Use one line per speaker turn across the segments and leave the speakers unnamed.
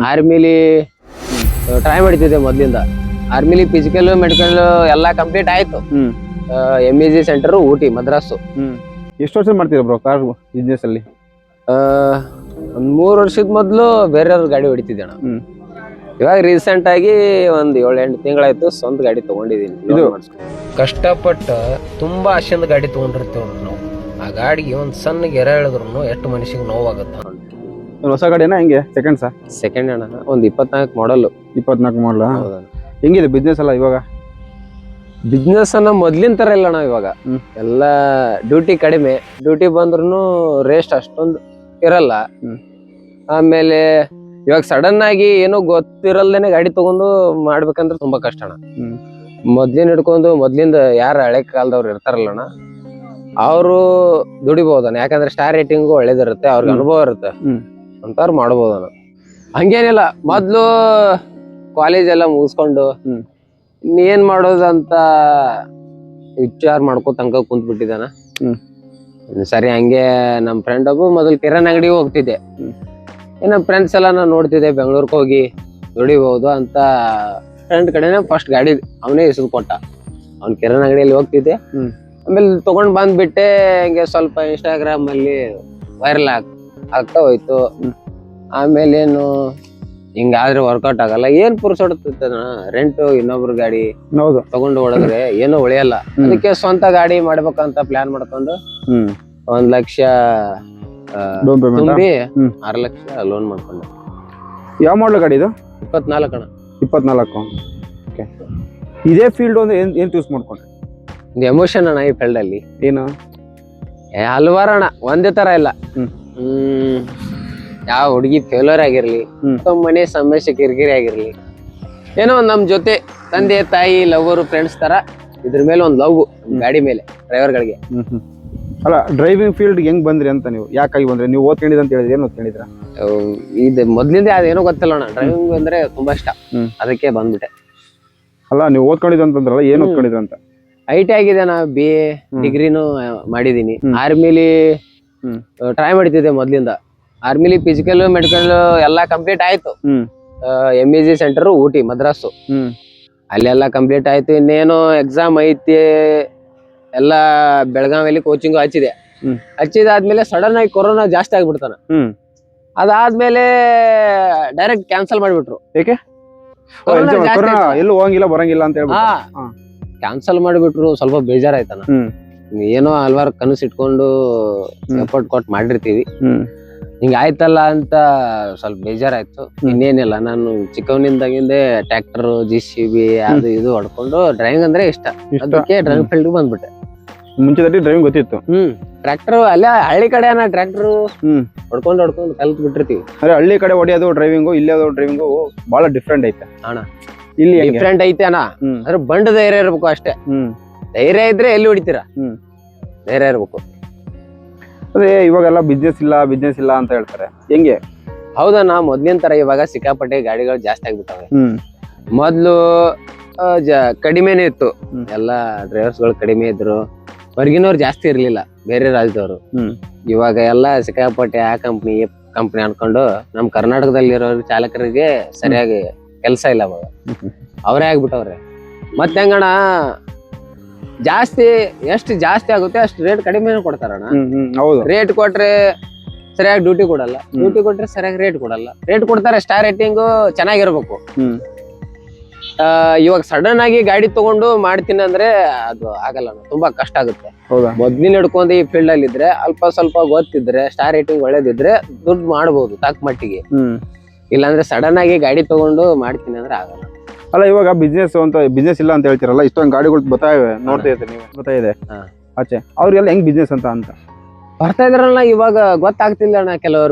ಆರ್ಮಿಲಿ try ಮಾಡ್ತಿದ್ದೆ ಮೊದ್ಲಿಂದ. ಆರ್ಮಿಲಿ physical medical ಎಲ್ಲಾ ಕಂಪ್ಲೀಟ್ ಆಯ್ತು. MEG centre Ooty Madras.
ಎಷ್ಟು ವರ್ಷ ಮಾಡ್ತೀರಾ ಬ್ರೋ ಕಾರ್ ಬಿಸ್ನೆಸ್ ಅಲ್ಲಿ?
ಒಂದ್ 3 ವರ್ಷದ ಮೊದ್ಲು ಬೇರೆಯವ್ರ ಗಾಡಿ ಹೊಡಿತಿದ್ದೆ ಅಣ್ಣ. ಇವಾಗ ರೀಸೆಂಟ್ ಆಗಿ ಒಂದ್ 7-8 ತಿಂಗಳಾಯ್ತು ಸ್ವಂತ ಗಾಡಿ ತಗೊಂಡಿದೀನಿ. ಇದು ಕಷ್ಟಪಟ್ಟ ತುಂಬಾ ಆಶೆಯಿಂದ ಗಾಡಿ ತಗೊಂಡಿರ್ತೇವೆ ನಾವು. ಆ ಗಾಡಿಗೆ ಒಂದ್ ಸಣ್ಣ ಗೆರೆ ಹೇಳಿದ್ರು ಎಷ್ಟು ಮನುಷ್ಯಗೆ ನೋವಾಗತ್ತ.
ಹೊಸ ಗಾಡಿನ ಹೆಂಗೆ?
ಸೆಕೆಂಡ್ ಅಣ್ಣ, ಒಂದ್ 24 ಮಾಡಲ್.
24 ಮಾಡಲ? ಹೆಂಗಿದೆ ಬಿಸ್ನೆಸ್ ಎಲ್ಲ ಇವಾಗ?
ಬಿಸ್ನೆಸ್ ಅನ್ನ ಮೊದ್ಲಿನ ತರ ಇಲ್ಲ ಅಣ್ಣ ಇವಾಗ. ಎಲ್ಲ ಡ್ಯೂಟಿ ಕಡಿಮೆ, ಡ್ಯೂಟಿ ಬಂದ್ರು ರೇಸ್ಟ್ ಅಷ್ಟೊಂದು ಇರಲ್ಲ. ಆಮೇಲೆ ಇವಾಗ ಸಡನ್ ಆಗಿ ಏನೋ ಗೊತ್ತಿರಲ್ದೇನೆ ಗಾಡಿ ತಗೊಂಡು ಮಾಡ್ಬೇಕಂದ್ರೆ ತುಂಬಾ ಕಷ್ಟ ಅಣ್ಣ. ಮೊದ್ಲಿಂದ ಯಾರ ಹಳೆ ಕಾಲದವ್ರು ಇರ್ತಾರಲ್ಲಣ್ಣ, ಅವರು ದುಡಿಬಹುದಣ್ಣ. ಯಾಕಂದ್ರೆ ಸ್ಟಾರ್ ರೇಟಿಂಗು ಒಳ್ಳೇದಿರುತ್ತೆ, ಅವ್ರಿಗೆ ಅನುಭವ ಇರುತ್ತೆ ಅಂತವ್ರು ಮಾಡ್ಬೋದಣ್ಣ. ಹಂಗೇನಿಲ್ಲ, ಮೊದ್ಲು ಕಾಲೇಜ್ ಎಲ್ಲ ಮುಗಿಸ್ಕೊಂಡು ಏನ್ ಮಾಡೋದಂತ ವಿಚಾರ ಮಾಡ್ಕೋತಂಕ ಕುಂತ್ ಬಿಟ್ಟಿದ್ದಾನ. ಸರಿ, ಹಂಗೆ ನಮ್ ಫ್ರೆಂಡ್ ಒಬ್ಬ ಮೊದಲು ಕಿರಾಣಿ ಅಂಗಡಿಗೆ ಹೋಗ್ತಿದ್ದೆ. ನಮ್ ಫ್ರೆಂಡ್ಸ್ ಎಲ್ಲ ನಾನು ನೋಡ್ತಿದ್ದೆ, ಬೆಂಗಳೂರಿಗೆ ಹೋಗಿ ದುಡಿಬಹುದು ಅಂತ ಫ್ರೆಂಡ್ ಕಡೆನೆ ಫಸ್ಟ್ ಗಾಡಿ ಅವನೇ ಇಸ್ದು ಕೊಟ್ಟ. ಅವ್ನ ಕಿರಾಣಿ ಅಂಗಡಿಯಲ್ಲಿ ಹೋಗ್ತಿದ್ದೆ. ಆಮೇಲೆ ತಗೊಂಡ್ ಬಂದ್ಬಿಟ್ಟೆ. ಹಂಗೆ ಸ್ವಲ್ಪ ಇನ್ಸ್ಟಾಗ್ರಾಮ್ ಅಲ್ಲಿ ವೈರಲ್ ಆಗ್ತಾ ಹೋಯ್ತು. ಆಮೇಲೆ ಏನು ಹಿಂಗಾದ್ರೆ ವರ್ಕೌಟ್ ಆಗಲ್ಲ, ಏನ್ ಪುರ್ಸೊಡ್ತೈತನ ರೆಂಟು ಇನ್ನೊಬ್ರು ಗಾಡಿ ತಗೊಂಡು ಹೊಡೆದ್ರೆ ಏನು ಉಳಿಯಲ್ಲ. ಅದಕ್ಕೆ ಸ್ವಂತ ಗಾಡಿ ಮಾಡ್ಬೇಕಂತ ಪ್ಲಾನ್ ಮಾಡ್ಕೊಂಡು 1 ಲಕ್ಷ ತುಂಬಿ 6 ಲಕ್ಷ ಲೋನ್ ಮಾಡ್ಕೊಂಡೆ.
ಯಾವ ಮಾಡಲ್ ಗಾಡಿ ಇದು?
24 ಅಣ್ಣ.
24. ಇದೇ ಫೀಲ್ಡ್ ಒಂದು ಏನ್ ಚೂಸ್ ಮಾಡ್ಕೊಂಡೆ?
ಎಮೋಷನ್ ಅಣ್ಣ ಈ ಫೀಲ್ಡ್ ಅಲ್ಲಿ.
ಏನು?
ಹಲವಾರು ಅಣ್ಣ, ಒಂದೇ ತರ ಇಲ್ಲ. ಯಾವ ಹುಡುಗಿ ಫೇಲ್ಯೂರ್ ಆಗಿರ್ಲಿ, ಮನೆ ಸಮಸ್ಯೆ ಕಿರಿಕಿರಿ ಆಗಿರ್ಲಿ, ಏನೋ ನಮ್ ಜೊತೆ ತಂದೆ ತಾಯಿ ಲವರು ಫ್ರೆಂಡ್ಸ್ ತರ ಇದ್ರ ಮೇಲೆ ಒಂದ್ ಲವ್ ಗಾಡಿ ಮೇಲೆ ಡ್ರೈವರ್ ಗಳಿಗೆ.
ಅಲ್ಲ, ಡ್ರೈವಿಂಗ್ ಫೀಲ್ಡ್ ಹೆಂಗ್ ಬಂದ್ರಿ ಅಂತ? ನೀವು ಯಾಕಾಗಿ ಬಂದ್ರಿ? ನೀವು ಓದ್ಕೊಂಡಿದ್ ಅಂತ ಹೇಳಿದ್ರೆ, ಏನ್ ಓದ್ಕೊಂಡಿದ್ರ?
ಇದು ಮೊದ್ಲಿಂದ ಅದೇನೋ ಗೊತ್ತಿಲ್ಲ ಅಣ್ಣ, ಡ್ರೈವಿಂಗ್ ಅಂದ್ರೆ ತುಂಬಾ ಇಷ್ಟ, ಅದಕ್ಕೆ ಬಂದ್ಬಿಟ್ಟೆ.
ಅಲ್ಲ, ನೀವು ಓದ್ಕೊಂಡಿದ್ ಅಂತಂದ್ರಲ್ಲ, ಏನ್ ಓದ್ಕೊಂಡಿದ್ರ ಅಂತ?
IT ಆಗಿದೆ ನಾ, BA ಡಿಗ್ರಿನೂ ಮಾಡಿದೀನಿ. ಆರ್ಮಿಲಿ ಟ್ರೈ ಮಾಡ್ತಿದ್ದೆ ಮೊದ್ಲಿಂದ. ಆರ್ಮಿಲಿ ಫಿಸಿಕಲ್ ಮೆಡಿಕಲ್ ಎಲ್ಲಾ ಕಂಪ್ಲೀಟ್ ಆಯ್ತು. MEG ಸೆಂಟರ್ ಊಟಿ ಮದ್ರಾಸು, ಅಲ್ಲೆಲ್ಲಾ ಕಂಪ್ಲೀಟ್ ಆಯ್ತು. ಇನ್ನೇನು ಎಕ್ಸಾಮ್ ಐತಿ ಎಲ್ಲ. ಬೆಳಗಾವಿಯಲ್ಲಿ ಕೋಚಿಂಗ್ ಹಚ್ಚಿದಾದ್ಮೇಲೆ ಸಡನ್ ಆಗಿ ಕೊರೋನಾ ಜಾಸ್ತಿ ಆಗ್ಬಿಡ್ತಾನ. ಅದಾದ್ಮೇಲೆ ಡೈರೆಕ್ಟ್ ಕ್ಯಾನ್ಸಲ್ ಮಾಡ್ಬಿಟ್ರು.
ಏಕೆ? ಎಲ್ಲೂ ಹೋಗಂಗಿಲ್ಲ ಬರಂಗಿಲ್ಲ ಅಂತ ಹೇಳ್ಬಿಟ್ಟು
ಕ್ಯಾನ್ಸಲ್ ಮಾಡಿಬಿಟ್ರು. ಸ್ವಲ್ಪ ಬೇಜಾರಾಯ್ತಾನ. ಏನೋ ಹಲ್ವಾರು ಕನಸು ಇಟ್ಕೊಂಡು ಎಫರ್ಟ್ ಕೊಟ್ಟು ಮಾಡಿರ್ತೀವಿ, ಹಿಂಗ ಆಯ್ತಲ್ಲ ಅಂತ ಸ್ವಲ್ಪ ಬೇಜಾರಾಯ್ತು. ಇನ್ನೇನಿಲ್ಲ, ನಾನು ಚಿಕ್ಕವನಿಂದಾಗಿಂದೆ ಟ್ರ್ಯಾಕ್ಟರ್ JCB ಅದು ಇದು ಹೊಡ್ಕೊಂಡು ಡ್ರೈವಿಂಗ್ ಅಂದ್ರೆ ಇಷ್ಟ. ಅದಕ್ಕೆ ಡ್ರೈವಿಂಗ್ ಫೀಲ್ಡ್ ಬಂದ್ಬಿಟ್ಟೆ.
ಮುಂಚೆ ಡ್ರೈವಿಂಗ್ ಗೊತ್ತಿತ್ತು?
ಟ್ರ್ಯಾಕ್ಟರ್ ಅಲ್ಲೇ ಹಳ್ಳಿ ಕಡೆ ಟ್ರ್ಯಾಕ್ಟರ್ ಹೊಡ್ಕೊಂಡು ಕಲ್ತ್ ಬಿಟ್ಟಿರ್ತೀವಿ.
ಅದೇ ಹಳ್ಳಿ ಕಡೆ ಹೊಡಿಯೋದು ಡ್ರೈವಿಂಗು, ಇಲ್ಲೇ ಡ್ರೈವಿಂಗು ಬಹಳ ಡಿಫ್ರೆಂಟ್ ಐತೆ
ಅಣ್ಣ. ಇಲ್ಲಿ ಡಿಫ್ರೆಂಟ್ ಐತೆ ಅಣ್ಣ, ಅಂದ್ರೆ ಬಂಡ ಧೈರ್ಯ ಇರ್ಬೇಕು ಅಷ್ಟೇ. ಧೈರ್ಯ ಇದ್ರೆ ಎಲ್ಲಿ ಹೊಡಿತೀರಾ, ಧೈರ್ಯ ಇರ್ಬೇಕು.
ಅದೇ ಇವಾಗೆಲ್ಲ ಬಿಸ್ನೆಸ್ ಇಲ್ಲ ಅಂತ ಹೇಳ್ತಾರೆ, ಹೆಂಗೆ?
ಹೌದಣ್ಣ, ಮೊದ್ಲಿನ ತರ ಇವಾಗ ಸಿಕ್ಕಾಪಟ್ಟೆ ಗಾಡಿಗಳು ಜಾಸ್ತಿ ಆಗ್ಬಿಟ್ಟವೆ. ಮೊದ್ಲು ಕಡಿಮೆನೆ ಇತ್ತು, ಎಲ್ಲಾ ಡ್ರೈವರ್ಸ್ ಗಳು ಕಡಿಮೆ ಇದ್ರು, ಹೊರಗಿನವ್ರು ಜಾಸ್ತಿ ಇರ್ಲಿಲ್ಲ, ಬೇರೆ ರಾಜ್ಯದವರು. ಇವಾಗ ಎಲ್ಲಾ ಸಿಕ್ಕಾಪಟ್ಟೆ ಆ ಕಂಪ್ನಿ ಅನ್ಕೊಂಡು ನಮ್ ಕರ್ನಾಟಕದಲ್ಲಿರೋ ಚಾಲಕರಿಗೆ ಸರಿಯಾಗಿ ಕೆಲ್ಸ ಇಲ್ಲ, ಅವಾಗ ಅವರೇ ಆಗ್ಬಿಟ್ಟವ್ರೆ. ಮತ್ತೆ ಹೆಂಗಣ್ಣ, ಎಷ್ಟು ಜಾಸ್ತಿ ಆಗುತ್ತೆ ಅಷ್ಟು ರೇಟ್ ಕಡಿಮೆ ಕೊಡ್ತಾರಣ್ಣ. ರೇಟ್ ಕೊಟ್ರೆ ಸರಿಯಾಗಿ ಡ್ಯೂಟಿ ಕೊಡಲ್ಲ, ಡ್ಯೂಟಿ ಕೊಟ್ರೆ ಸರಿಯಾಗಿ ರೇಟ್ ಕೊಡಲ್ಲ. ರೇಟ್ ಕೊಡ್ತಾರೆ, ಸ್ಟಾರ್ ರೇಟಿಂಗು ಚೆನ್ನಾಗಿರ್ಬೇಕು. ಇವಾಗ ಸಡನ್ ಆಗಿ ಗಾಡಿ ತಗೊಂಡು ಮಾಡ್ತೀನಿ ಅಂದ್ರೆ ಅದು ಆಗಲ್ಲ, ತುಂಬಾ ಕಷ್ಟ ಆಗುತ್ತೆ. ಮೊದ್ಲಿನ ಹಿಡ್ಕೊಂಡು ಈ ಫೀಲ್ಡ್ ಅಲ್ಲಿ ಇದ್ರೆ, ಅಲ್ಪ ಸ್ವಲ್ಪ ಗೊತ್ತಿದ್ರೆ, ಸ್ಟಾರ್ ರೇಟಿಂಗ್ ಒಳ್ಳೇದಿದ್ರೆ ದುಡ್ಡು ಮಾಡ್ಬೋದು ತಕ್ಕ ಮಟ್ಟಿಗೆ. ಇಲ್ಲಾಂದ್ರೆ ಸಡನ್ ಆಗಿ ಗಾಡಿ ತಗೊಂಡು ಮಾಡ್ತೀನಿ ಅಂದ್ರೆ ಆಗಲ್ಲ.
ಅಲ್ಲ, ಇವಾಗ ಬಿಸ್ನೆಸ್ ಇಲ್ಲ ಅಂತ ಹೇಳ್ತಿರಲ್ಲ, ಇಷ್ಟೊಂದು ಗಾಡಿಗಳು ಬರ್ತಾ ಇವೆ, ನೋಡ್ತಾ ಇದ್ದೆ ನೀವು, ಬರ್ತಾ ಇದೆ ಆಚೆ. ಅವ್ರಿಗೆಲ್ಲ ಹೆಂಗ್ ಬಿಸ್ನೆಸ್ ಅಂತ
ಬರ್ತಾ ಇದ್ರಲ್ಲ, ಇವಾಗ ಗೊತ್ತಾಗ್ತಿಲ್ಲ ಅಣ್ಣ.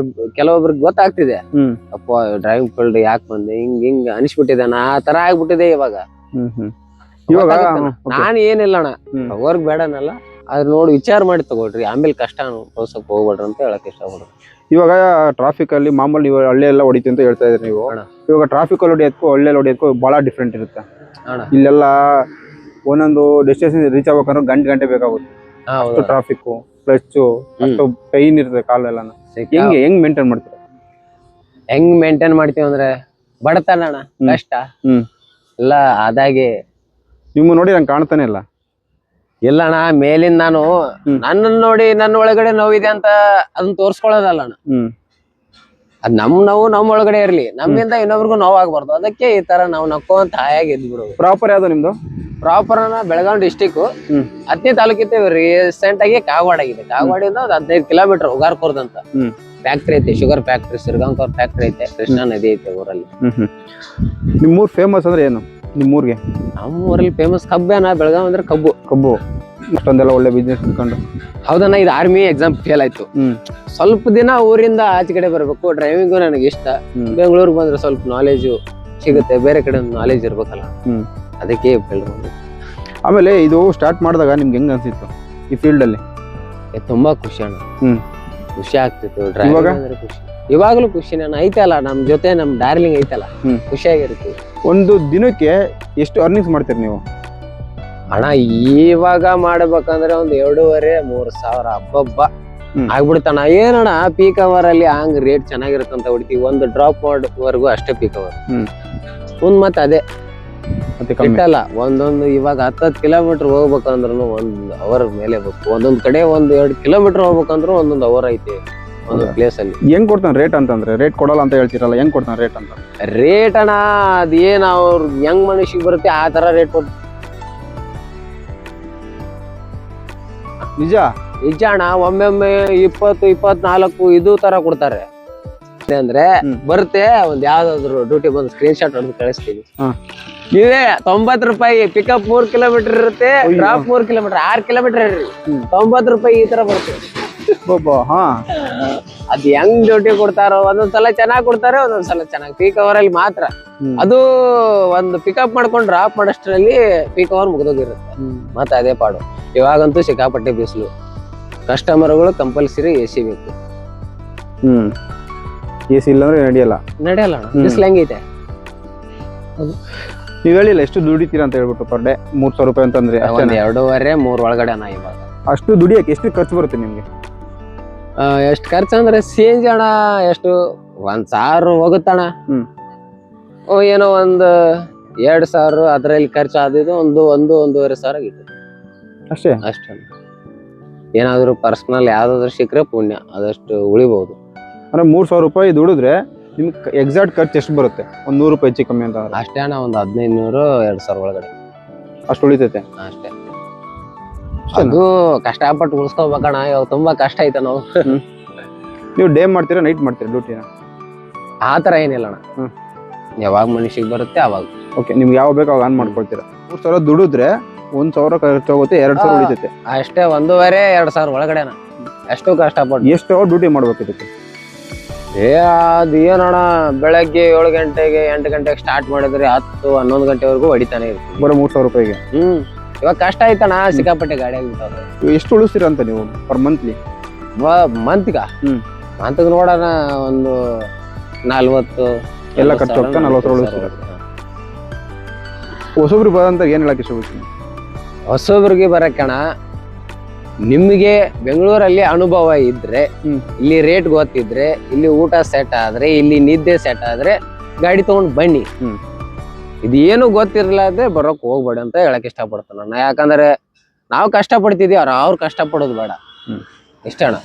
ಕೆಲವೊಬ್ರಿಗೆ ಗೊತ್ತಾಗ್ತಿದೆ, ಅಪ್ಪ ಡ್ರೈವಿಂಗ್ ಫೀಲ್ಡ್ ಯಾಕೆ ಬಂದೆ, ಹಿಂಗ್ ಅನಿಸ್ಬಿಟ್ಟಿದೆ, ಆ ತರ ಆಗ್ಬಿಟ್ಟಿದೆ ಇವಾಗ. ನಾನ್ ಏನಿಲ್ಲ ಅಣ್ಣ, ತಗೋರ್ಗ್ ಬೇಡನಲ್ಲ, ಅದ್ರ ನೋಡಿ ವಿಚಾರ ಮಾಡಿ ತಗೊಳ್ರಿ, ಆಮೇಲೆ ಕಷ್ಟ ತೋರ್ಸಕ್ ಹೋಗ್ಬೇಡ್ರಿ ಅಂತ ಹೇಳಕ್ ಇಷ್ಟಪಡ್ರಿ.
ಇವಾಗ ಟ್ರಾಫಿಕ್ ಅಲ್ಲಿ ಮಾಮೂಲಿ ಹಳ್ಳಿ ಎಲ್ಲ ಹೊಡಿತಿ ಅಂತ ಹೇಳ್ತಾ ಇದ್ರಿ ನೀವು. ಇವಾಗ ಟ್ರಾಫಿಕ್ ಅಲ್ಲಿ ಹೊಡಿಯೋದಕ್ಕೂ ಹಳ್ಳಿಯಲ್ಲಿ ಹೊಡಿಯೋದಕ್ಕೂ ಬಹಳ ಡಿಫ್ರೆಂಟ್ ಇರುತ್ತೆ. ಇಲ್ಲೆಲ್ಲ ಒಂದೊಂದು ಡೆಸ್ಟಿನೇಷನ್ ರೀಚ್ ಆಗ್ಬೇಕಂದ್ರೆ ಗಂಟೆ ಬೇಕಾಗುತ್ತೆ. ಅಷ್ಟು ಟ್ರಾಫಿಕ್ ಪ್ಲಸ್ ಅಷ್ಟು ಪೈನ್ ಇರ್ತದೆ ಕಾಲೆಲ್ಲ. ಹೆಂಗ್ ಮೇಂಟೈನ್ ಮಾಡ್ತೀರಾ?
ಹೆಂಗ್ ಮೇಂಟೈನ್ ಮಾಡ್ತೀವಿ ಅಂದ್ರೆ ಬಡತನ ಅಣ್ಣ, ಕಷ್ಟ ಎಲ್ಲ ಅದಾಗೆ.
ನಿಮ್ಮ ನೋಡಿ ನಂಗೆ ಕಾಣ್ತಾನೆ ಇಲ್ಲ.
ಇಲ್ಲ ಅಣ್ಣ, ಮೇಲಿಂದ ನಾನು ನನ್ನನ್ನು ನೋಡಿ ನನ್ನ ಒಳಗಡೆ ನೋವಿದೆ ಅಂತ ಅದನ್ನ ತೋರ್ಸ್ಕೊಳ್ಳೋದಲ್ಲ ಅಣ್ಣ. ಅದ್ ನೋವು ನಮ್ಮ ಒಳಗಡೆ ಇರ್ಲಿ, ನಮ್ಮಿಂದ ಇನ್ನೊಬ್ರಿಗೂ ನೋವಾಗ್ಬಾರ್ದು. ಅದಕ್ಕೆ ಈ ತರ ನಾವು ನಕ್ಕೋಂತ ಹಾಯಾಗಿ ಎದ್ದು ಬಿಡೋದು.
ಪ್ರಾಪರ್ ಯಾವ್ದು ನಿಮ್ದು?
ಪ್ರಾಪರ್ ಅನ್ನ ಬೆಳಗಾವಿ ಡಿಸ್ಟಿಕ್ ಹತ್ತನೇ ತಾಲೂಕಿತ್ತು. ರೀಸೆಂಟ್ ಆಗಿ ಕಾಗವಾಡ ಆಗಿದೆ. ಕಾಗವಾಡಿಂದ ಒಂದು 15 ಕಿಲೋಮೀಟರ್ ಉಗಾರ್ಕೋರ್ದ್ ಅಂತ ಫ್ಯಾಕ್ಟ್ರಿ ಐತೆ, ಶುಗರ್ ಫ್ಯಾಕ್ಟ್ರಿ, ಸಿರ್ಗಾಂಕರ್ ಫ್ಯಾಕ್ಟ್ರಿ ಐತೆ, ಕೃಷ್ಣಾ ನದಿ ಐತೆ ಊರಲ್ಲಿ.
ನಿಮ್ಮೂರ್ ಫೇಮಸ್ ಅಂದ್ರೆ ಏನು ನಿಮ್ಮೂರ್ಗೆ?
ನಮ್ಮ ಊರಲ್ಲಿ ಫೇಮಸ್ ಕಬ್ಬೇನ. ಬೆಳಗಾವಿ ಅಂದ್ರೆ ಕಬ್ಬು.
ಕಬ್ಬು ಅಷ್ಟೊಂದೆಲ್ಲ ಒಳ್ಳೆ ಬಿಸ್ನೆಸ್ ಇಟ್ಕೊಂಡು.
ಹೌದಣ್ಣ, ಇದು ಆರ್ಮಿ ಎಕ್ಸಾಮ್ ಫೇಲ್ ಆಯ್ತು. ಸ್ವಲ್ಪ ದಿನ ಊರಿಂದ ಆಚೆ ಕಡೆ ಬರ್ಬೇಕು. ಡ್ರೈವಿಂಗು ನನಗೆ ಇಷ್ಟ. ಬೆಂಗಳೂರಿಗೆ ಬಂದ್ರೆ ಸ್ವಲ್ಪ ನಾಲೆಜು ಸಿಗುತ್ತೆ, ಬೇರೆ ಕಡೆ ನಾಲೆಜ್ ಇರ್ಬೇಕಲ್ಲ, ಅದಕ್ಕೆ ಫೀಲ್ಡ್ ಬಂದಿದ್ದು.
ಆಮೇಲೆ ಇದು ಸ್ಟಾರ್ಟ್ ಮಾಡಿದಾಗ ನಿಮ್ಗೆ ಹೆಂಗ್ ಅನ್ಸಿತ್ತು ಈ ಫೀಲ್ಡ್ ಅಲ್ಲಿ?
ತುಂಬಾ ಖುಷಿ ಅಣ್ಣ, ಖುಷಿ ಆಗ್ತಿತ್ತು. ಡ್ರೈವಿಂಗ್ ಅಂದ್ರೆ ಖುಷಿ, ಇವಾಗ್ಲೂ ಖುಷಿನೇ ಐತಲ್ಲ. ನಮ್ ಜೊತೆ ನಮ್ ಡಾರ್ಲಿಂಗ್ ಐತಲ್ಲ, ಖುಷಿಯಾಗಿರುತ್ತೆ.
ಒಂದು ದಿನಕ್ಕೆ ಎಷ್ಟು ಅರ್ನಿಂಗ್ಸ್ ಮಾಡ್ತೀರಿ ನೀವು?
ಅಣ್ಣ ಇವಾಗ ಮಾಡ್ಬೇಕಂದ್ರೆ ಒಂದ್ 2,500-3 ಸಾವಿರ ಹಬ್ಬ ಆಗ್ಬಿಡ್ತಾನ. ಏನಣ್ಣ ಪೀಕ್ ಅವರ್ ಅಲ್ಲಿ ಹಂಗ್ ರೇಟ್ ಚೆನ್ನಾಗಿರುತ್ತಂತ ಹೊಡಿತೀವಿ. ಒಂದು ಡ್ರಾಪ್ ಮಾಡೋವರೆಗೂ ಅಷ್ಟೇ ಪೀಕ್ ಅವರ್. ಮತ್ತೆ ಅದೇ ಬಿಟ್ಟಲ್ಲ. ಒಂದೊಂದು ಇವಾಗ 10 ಕಿಲೋಮೀಟರ್ ಹೋಗ್ಬೇಕಂದ್ರು 1 ಅವರ್ ಮೇಲೆ ಬೇಕು. ಒಂದೊಂದ್ ಕಡೆ 1-2 ಕಿಲೋಮೀಟರ್ ಹೋಗ್ಬೇಕಂದ್ರು 1 ಅವರ್ ಐತಿ ಒಂದೊಂದ್ ಪ್ಲೇಸ್ ಅಲ್ಲಿ.
ಹೆಂಗ್ ಕೊಡ್ತಾನ ರೇಟ್ ಅಂತಂದ್ರೆ? ರೇಟ್ ಕೊಡಲ್ಲ ಅಂತ ಹೇಳ್ತಿರಲ್ಲ, ಹೆಂಗ್ ಕೊಡ್ತಾನ ರೇಟ್ ಅಂತ?
ರೇಟ್ ಅಣ್ಣ ಅದೇನ್ ಅವ್ರ ಹೆಂಗ್ ಮನುಷ್ಯಗ್ ಬರುತ್ತೆ ಆ ತರ ರೇಟ್ ಕೊಡ್ತ.
ನಿಜ
ಅಣ್ಣ, ಒಮ್ಮೊಮ್ಮೆ 20-24 ಇದು ತರ ಕೊಡ್ತಾರೆ. ಅಂದ್ರೆ ಬರುತ್ತೆ, ಒಂದ್ ಯಾವ್ದಾದ್ರು ಡ್ಯೂಟಿ ಬಂದು ಸ್ಕ್ರೀನ್ ಶಾಟ್ ಹೊಡೆದು ಕಳಿಸ್ತೀನಿ. ಇವೇ 90 ರೂಪಾಯಿ ಪಿಕಪ್ 3 ಕಿಲೋಮೀಟರ್ ಇರುತ್ತೆ, ಡ್ರಾಪ್ 3 ಕಿಲೋಮೀಟರ್, 6 ಕಿಲೋಮೀಟರ್ ಇರ್ರಿ 90 ರೂಪಾಯಿ ಈ ತರ ಬರುತ್ತೆ. ಅದ್ ಹೆಂಗ್ ಡ್ಯೂಟಿ ಕೊಡ್ತಾರೋ, ಒಂದೊಂದ್ಸಲ ಚೆನ್ನಾಗ್ ಕೊಡ್ತಾರೆ, ಒಂದೊಂದ್ಸಲ ಚೆನ್ನಾಗಿ ಪೀಕ್ ಅವರ್ ಅಲ್ಲಿ ಮಾತ್ರ. ಅದು ಒಂದು ಪಿಕಪ್ ಮಾಡ್ಕೊಂಡು ಡ್ರಾಪ್ ಮಾಡೋಷ್ಟ್ರಲ್ಲಿ ಪೀಕ್ ಅವರ್ ಮುಗ್ದೋಗಿರುತ್ತೆ. ಮತ್ತೆ ಅದೇ ಪಾಡು. ಇವಾಗಂತೂ ಸಿಕ್ಕಾಪಟ್ಟೆ ಬಿಸಿಲು. ಕಸ್ಟಮರ್ಗಳು ಕಂಪಲ್ಸರಿ AC ಬೇಕು.
AC ಇಲ್ಲಾಂದ್ರೆ ನಡೆಯಲ್ಲ
ಅಣ್ಣ, ಬಿಸಿಲು ಹೆಂಗೈತೆ.
ನೀವ್ ಹೇಳಿಲ್ಲ ಎಷ್ಟು ದುಡಿತೀರಾ ಅಂತ ಹೇಳ್ಬಿಟ್ಟು ಪರ್ ಡೇ 3,000 ರೂಪಾಯಿ ಅಂತಂದ್ರೆ
2.5-3 ಒಳಗಡೆ ಅಣ್ಣ. ಇವಾಗ
ಅಷ್ಟು ದುಡಿಯಕ್ಕೆ ಎಷ್ಟು ಖರ್ಚು ಬರುತ್ತೆ ನಿಮ್ಗೆ?
ಎಷ್ಟು ಖರ್ಚು ಅಂದ್ರೆ CNG ಅಣ್ಣ ಎಷ್ಟು 1,000 ಹೋಗುತ್ತಣ್ಣ. ಏನೋ 2,000 ಅದ್ರಲ್ಲಿ ಖರ್ಚು ಆದಿದ್ದು 1-1.5 ಸಾವಿರ ಆಗಿತ್ತು
ಅಷ್ಟೇ.
ಏನಾದ್ರು ಪರ್ಸನಲ್ ಯಾವ್ದಾದ್ರು ಸಿಕ್ಕರೆ ಪುಣ್ಯ, ಅದಷ್ಟು ಉಳಿಬಹುದು.
ಅಂದ್ರೆ 3,000 ರೂಪಾಯಿ ದುಡಿದ್ರೆ ನಿಮ್ಗೆ ಎಕ್ಸಾಕ್ಟ್ ಖರ್ಚು ಎಷ್ಟು ಬರುತ್ತೆ? 100 ರೂಪಾಯಿ ಹೆಚ್ಚು ಕಮ್ಮಿ ಅಂತ
ಅಷ್ಟೇ ಅಣ್ಣ. 1,500-2,000 ಒಳಗಡೆ
ಅಷ್ಟು ಉಳಿತೈತೆ
ಅಷ್ಟೇ. ಅದು ಕಷ್ಟಪಟ್ಟು ಉಳಿಸ್ಕೋಬೇಕಣ್ಣ. ಇವಾಗ ತುಂಬಾ ಕಷ್ಟ ಐತೆ. ನಾವು
ನೀವು ಡೇ ಮಾಡ್ತೀರಾ ನೈಟ್ ಮಾಡ್ತೀರಾ ಡ್ಯೂಟಿನ?
ಆತರ ಏನಿಲ್ಲ ಅಣ್ಣ, ಯಾವಾಗ ಮನುಷ್ಯಗ್ ಬರುತ್ತೆ ಅವಾಗ.
ಓಕೆ, ನಿಮ್ಗೆ ಯಾವ ಬೇಕು ಅವಾಗ ಆನ್ ಮಾಡ್ಕೊಳ್ತೀರಾ. 3,000 ದುಡಿದ್ರೆ 1,000 ಖರ್ಚು ಹೋಗುತ್ತೆ, 2,000 ಉಳಿತೈತೆ
ಅಷ್ಟೇ. 1.5-2,000 ಒಳಗಡೆನ. ಎಷ್ಟು ಕಷ್ಟಪಟ್ಟು
ಎಷ್ಟು ಅವರ್ ಡ್ಯೂಟಿ ಮಾಡ್ಬೇಕು ಇದಕ್ಕೆ?
ಅದ್ ಏನಣ್ಣ, ಬೆಳಗ್ಗೆ 7 ಗಂಟೆಗೆ 8 ಗಂಟೆಗೆ ಸ್ಟಾರ್ಟ್ ಮಾಡಿದ್ರೆ 10-11 ಗಂಟೆವರೆಗೂ ಹೊಡಿತಾನೆ ಇರ್ತೀವಿ.
ಬರೋ 3,000 ರೂಪಾಯಿಗೆ.
ಇವಾಗ ಕಷ್ಟ ಆಯ್ತಣ್ಣ, ಸಿಕ್ಕಾಪಟ್ಟೆ ಗಾಡಿ ಆಗ್ಬಿಟ್ಟವ್ರೆ.
ಎಷ್ಟು ಉಳಿಸ್ತೀರ ಅಂತ ನೀವು ಪರ್ ಮಂತ್ಲಿ?
ಮಂತ್ಗ ನೋಡೋಣ ಒಂದು 40
ಎಲ್ಲ ಖರ್ಚು ಹೋಗ್ತಾ 40 ಉಳಿಸ್ತೀರ. ಹೊಸಬ್ರು ಬರೋಂತ ಏನ್ ಹೇಳಕ್ ಇಷ್ಟಪಡ್ತೀನಿ?
ಹೊಸಬ್ರಿಗೆ ಬರಕಣ, ನಿಮ್ಗೆ ಬೆಂಗಳೂರಲ್ಲಿ ಅನುಭವ ಇದ್ರೆ, ಇಲ್ಲಿ ರೇಟ್ ಗೊತ್ತಿದ್ರೆ, ಇಲ್ಲಿ ಊಟ ಸೆಟ್ ಆದ್ರೆ, ಇಲ್ಲಿ ನಿದ್ದೆ ಸೆಟ್ ಆದ್ರೆ ಗಾಡಿ ತಗೊಂಡ್ ಬನ್ನಿ. ಇದೇನು ಗೊತ್ತಿರ್ಲಾರ್ದೆ ಬರೋಕ್ ಹೋಗ್ಬೇಡ ಅಂತ ಹೇಳಕ್ ಇಷ್ಟಪಡ್ತಾನ. ಯಾಕಂದ್ರೆ ನಾವು ಕಷ್ಟ ಪಡ್ತಿದೀವಿ, ಅವ್ರು ಕಷ್ಟ ಪಡೋದು ಬೇಡ. ಇಷ್ಟ ಅಣ್ಣ.